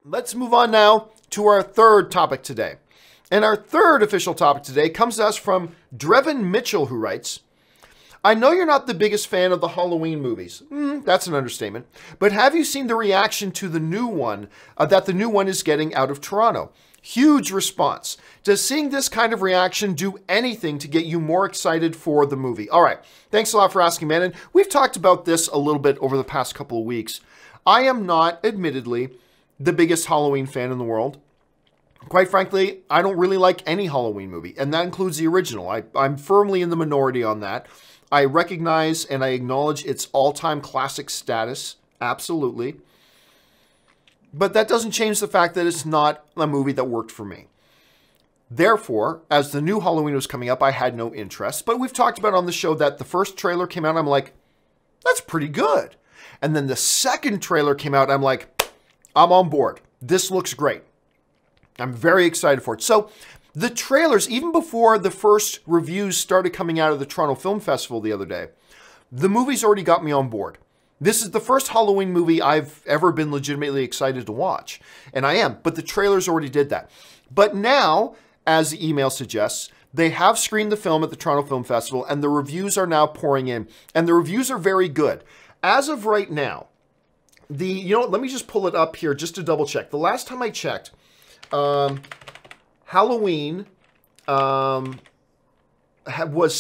let's move on now to our third topic today. And our third official topic today comes to us from Drevon Mitchell, who writes, I know you're not the biggest fan of the Halloween movies. That's an understatement. But have you seen the reaction to the new one that the new one is getting out of Toronto? Huge response. Does seeing this kind of reaction do anything to get you more excited for the movie? All right. Thanks a lot for asking, man. And we've talked about this a little bit over the past couple of weeks. I am not, admittedly, the biggest Halloween fan in the world. Quite frankly, I don't really like any Halloween movie, and that includes the original. I'm firmly in the minority on that. I recognize and I acknowledge its all-time classic status, absolutely. But that doesn't change the fact that it's not a movie that worked for me. Therefore, as the new Halloween was coming up, I had no interest. But we've talked about on the show that the first trailer came out, and I'm like, that's pretty good. And then the second trailer came out, and I'm like, I'm on board. This looks great. I'm very excited for it. So the trailers, even before the first reviews started coming out of the Toronto Film Festival the other day, the movie's already got me on board. This is the first Halloween movie I've ever been legitimately excited to watch. And I am, but the trailers already did that. But now, as the email suggests, they have screened the film at the Toronto Film Festival, and the reviews are now pouring in. And the reviews are very good. As of right now, you know what, let me just pull it up here just to double check. The last time I checked, Halloween was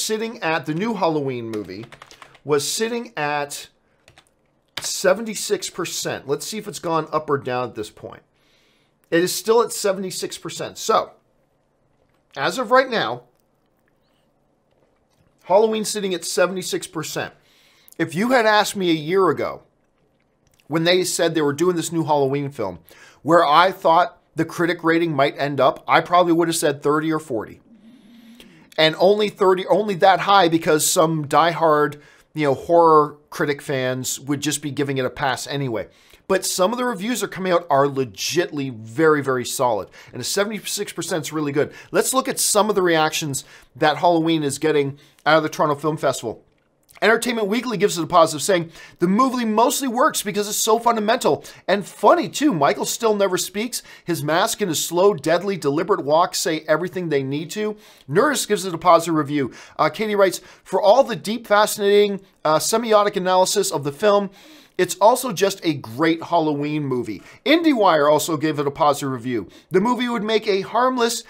sitting at, the new Halloween movie was sitting at 76%. Let's see if it's gone up or down at this point. It is still at 76%. So, as of right now, Halloween's sitting at 76%. If you had asked me a year ago, when they said they were doing this new Halloween film, where I thought the critic rating might end up, I probably would have said 30 or 40. And only that high because some diehard, horror critic fans would just be giving it a pass anyway. But some of the reviews that are coming out are legitly very, very solid. And a 76% is really good. Let's look at some of the reactions that Halloween is getting out of the Toronto Film Festival. Entertainment Weekly gives it a positive, saying, the movie mostly works because it's so fundamental and funny too. Michael still never speaks. His mask and his slow, deadly, deliberate walk say everything they need to. Nerdist gives it a positive review. Katie writes, for all the deep, fascinating semiotic analysis of the film, it's also just a great Halloween movie. IndieWire also gave it a positive review. The movie would make a harmless,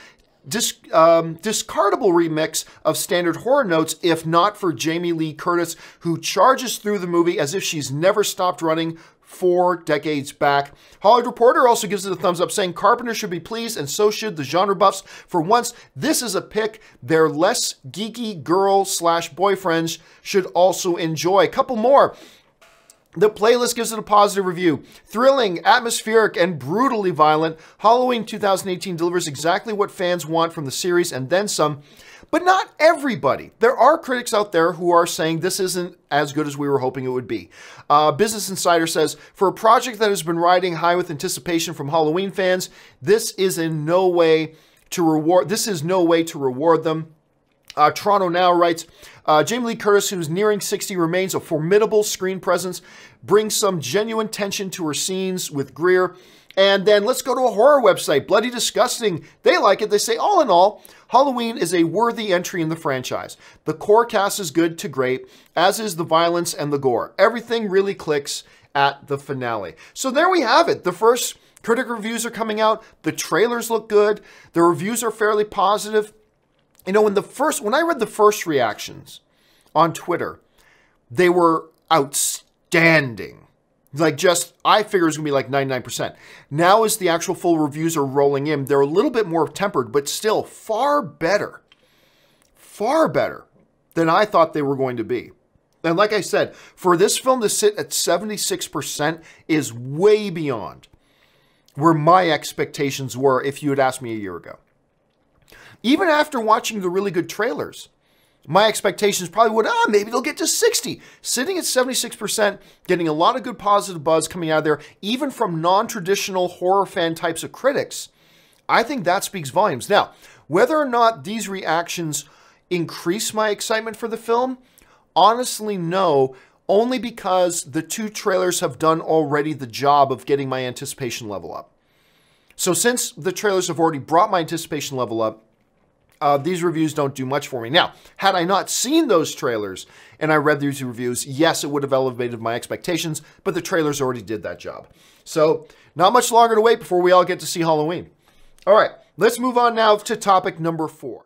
discardable remix of standard horror notes if not for Jamie Lee Curtis, who charges through the movie as if she's never stopped running 4 decades back. Hollywood Reporter also gives it a thumbs up, saying Carpenter should be pleased and so should the genre buffs. For once, this is a pick their less geeky girl/boyfriends should also enjoy. A couple more. The Playlist gives it a positive review. Thrilling, atmospheric, and brutally violent, Halloween 2018 delivers exactly what fans want from the series and then some, but not everybody. There are critics out there who are saying this isn't as good as we were hoping it would be. Business Insider says, for a project that has been riding high with anticipation from Halloween fans, this is no way to reward them. Toronto Now writes, Jamie Lee Curtis, who's nearing 60, remains a formidable screen presence, brings some genuine tension to her scenes with Greer. And then let's go to a horror website, Bloody Disgusting. They like it. They say, all in all, Halloween is a worthy entry in the franchise. The core cast is good to great, as is the violence and the gore. Everything really clicks at the finale. So there we have it. The first critic reviews are coming out. The trailers look good. The reviews are fairly positive. When I read the first reactions on Twitter, they were outstanding. I figure it's going to be like 99%. Now as the actual full reviews are rolling in, they're a little bit more tempered, but still far better than I thought they were going to be. And like I said, for this film to sit at 76% is way beyond where my expectations were if you had asked me a year ago. Even after watching the really good trailers, my expectations probably would, maybe they'll get to 60. Sitting at 76%, getting a lot of good positive buzz coming out of there, even from non-traditional horror fan types of critics, I think that speaks volumes. Now, whether or not these reactions increase my excitement for the film, honestly, no, only because the 2 trailers have done already the job of getting my anticipation level up. So since the trailers have already brought my anticipation level up, these reviews don't do much for me. Now, had I not seen those trailers and I read these reviews, yes, it would have elevated my expectations, but the trailers already did that job. So not much longer to wait before we all get to see Halloween. All right, let's move on now to topic number 4.